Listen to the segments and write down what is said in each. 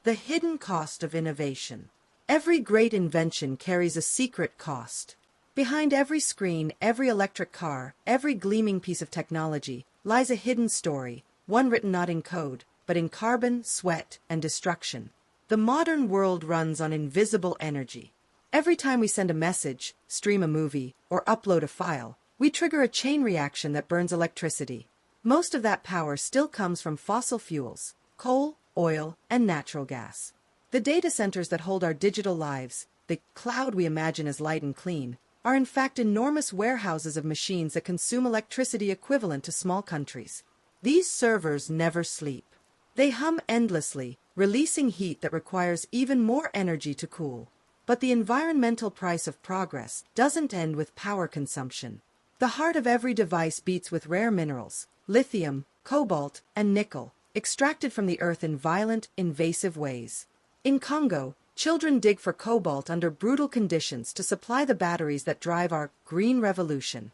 The hidden cost of innovation. Every great invention carries a secret cost. Behind every screen, every electric car, every gleaming piece of technology, lies a hidden story, one written not in code, but in carbon, sweat, and destruction. The modern world runs on invisible energy. Every time we send a message, stream a movie, or upload a file, we trigger a chain reaction that burns electricity. Most of that power still comes from fossil fuels, coal, oil, and natural gas. The data centers that hold our digital lives, the cloud we imagine as light and clean, are in fact enormous warehouses of machines that consume electricity equivalent to small countries. These servers never sleep. They hum endlessly, releasing heat that requires even more energy to cool. But the environmental price of progress doesn't end with power consumption. The heart of every device beats with rare minerals, lithium, cobalt, and nickel, extracted from the earth in violent, invasive ways. In Congo, children dig for cobalt under brutal conditions to supply the batteries that drive our green revolution.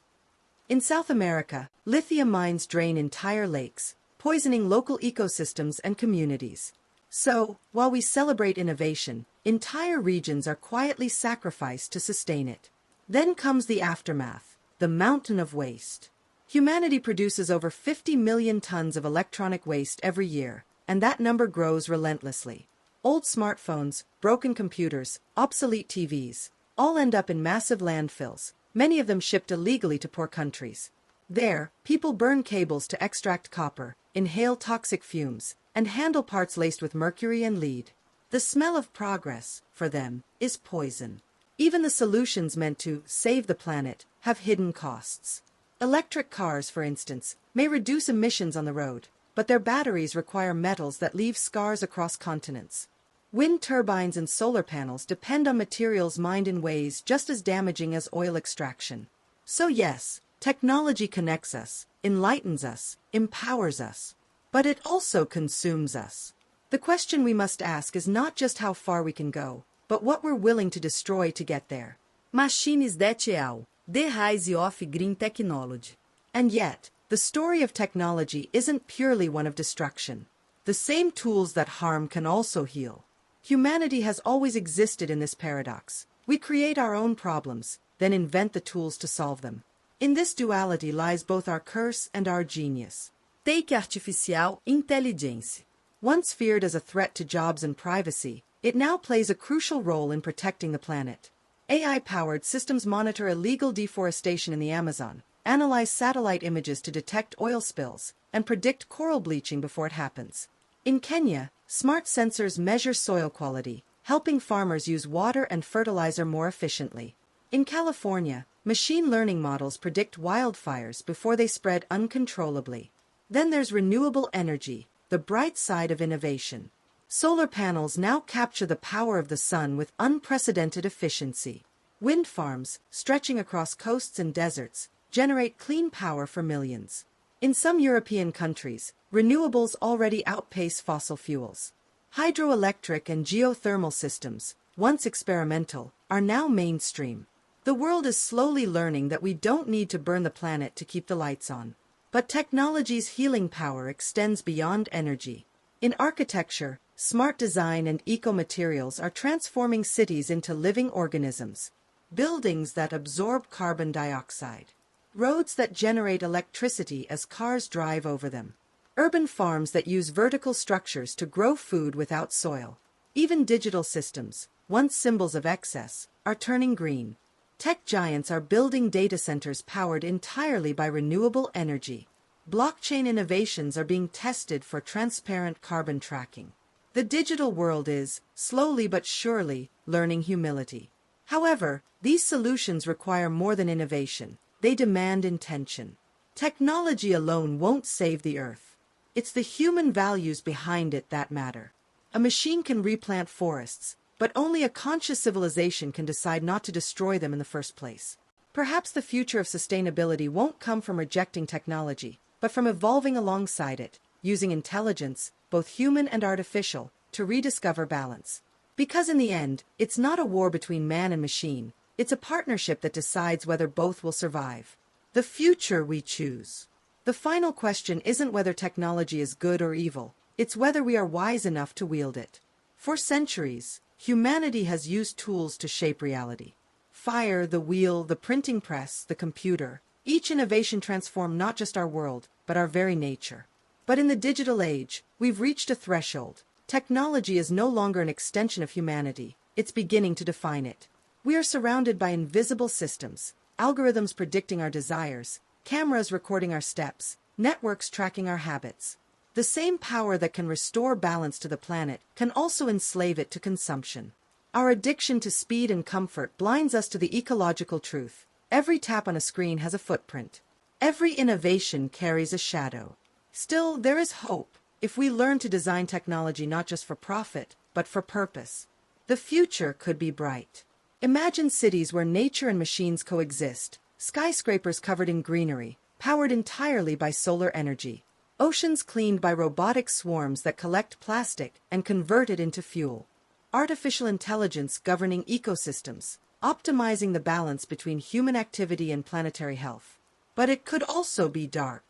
In South America, lithium mines drain entire lakes, poisoning local ecosystems and communities. So, while we celebrate innovation, entire regions are quietly sacrificed to sustain it. Then comes the aftermath, the mountain of waste. Humanity produces over 50 million tons of electronic waste every year, and that number grows relentlessly. Old smartphones, broken computers, obsolete TVs, all end up in massive landfills, many of them shipped illegally to poor countries. There, people burn cables to extract copper, inhale toxic fumes, and handle parts laced with mercury and lead. The smell of progress, for them, is poison. Even the solutions meant to save the planet have hidden costs. Electric cars, for instance, may reduce emissions on the road, but their batteries require metals that leave scars across continents. Wind turbines and solar panels depend on materials mined in ways just as damaging as oil extraction. So yes, technology connects us, enlightens us, empowers us. But it also consumes us. The question we must ask is not just how far we can go, but what we're willing to destroy to get there. Machines det al, the rise of green technology. And yet, the story of technology isn't purely one of destruction. The same tools that harm can also heal. Humanity has always existed in this paradox. We create our own problems, then invent the tools to solve them. In this duality lies both our curse and our genius. Take artificial intelligence. Once feared as a threat to jobs and privacy, it now plays a crucial role in protecting the planet. AI-powered systems monitor illegal deforestation in the Amazon, analyze satellite images to detect oil spills, and predict coral bleaching before it happens. In Kenya, smart sensors measure soil quality, helping farmers use water and fertilizer more efficiently. In California, machine learning models predict wildfires before they spread uncontrollably. Then there's renewable energy, the bright side of innovation. Solar panels now capture the power of the sun with unprecedented efficiency. Wind farms, stretching across coasts and deserts, generate clean power for millions. In some European countries, renewables already outpace fossil fuels. Hydroelectric and geothermal systems, once experimental, are now mainstream. The world is slowly learning that we don't need to burn the planet to keep the lights on. But technology's healing power extends beyond energy. In architecture, smart design and eco-materials are transforming cities into living organisms. Buildings that absorb carbon dioxide. Roads that generate electricity as cars drive over them. Urban farms that use vertical structures to grow food without soil. Even digital systems, once symbols of excess, are turning green. Tech giants are building data centers powered entirely by renewable energy. Blockchain innovations are being tested for transparent carbon tracking. The digital world is, slowly but surely, learning humility. However, these solutions require more than innovation. They demand intention. Technology alone won't save the Earth. It's the human values behind it that matter. A machine can replant forests, but only a conscious civilization can decide not to destroy them in the first place. Perhaps the future of sustainability won't come from rejecting technology, but from evolving alongside it, using intelligence, both human and artificial, to rediscover balance. Because in the end, it's not a war between man and machine, it's a partnership that decides whether both will survive. The future we choose. The final question isn't whether technology is good or evil, it's whether we are wise enough to wield it. For centuries, humanity has used tools to shape reality. Fire, the wheel, the printing press, the computer. Each innovation transformed not just our world, but our very nature. But in the digital age, we've reached a threshold. Technology is no longer an extension of humanity. It's beginning to define it. We are surrounded by invisible systems, algorithms predicting our desires, cameras recording our steps, networks tracking our habits. The same power that can restore balance to the planet can also enslave it to consumption. Our addiction to speed and comfort blinds us to the ecological truth. Every tap on a screen has a footprint. Every innovation carries a shadow. Still, there is hope if we learn to design technology not just for profit, but for purpose. The future could be bright. Imagine cities where nature and machines coexist, skyscrapers covered in greenery, powered entirely by solar energy, oceans cleaned by robotic swarms that collect plastic and convert it into fuel, artificial intelligence governing ecosystems, optimizing the balance between human activity and planetary health. But it could also be dark.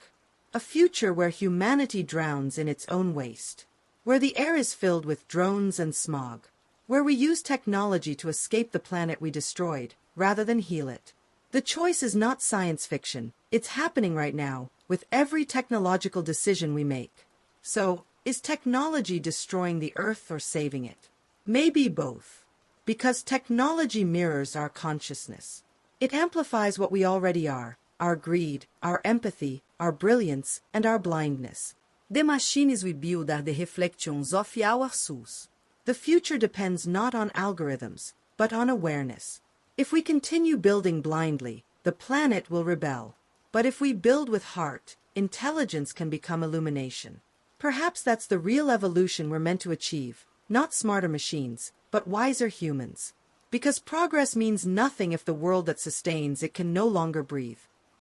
A future where humanity drowns in its own waste, where the air is filled with drones and smog, where we use technology to escape the planet we destroyed rather than heal it. The choice is not science fiction. It's happening right now with every technological decision we make. So, is technology destroying the Earth or saving it? Maybe both. Because technology mirrors our consciousness. It amplifies what we already are, our greed, our empathy, our brilliance, and our blindness. The machines we build are the reflections of our souls. The future depends not on algorithms, but on awareness. If we continue building blindly, the planet will rebel. But if we build with heart, intelligence can become illumination. Perhaps that's the real evolution we're meant to achieve, not smarter machines, but wiser humans. Because progress means nothing if the world that sustains it can no longer breathe.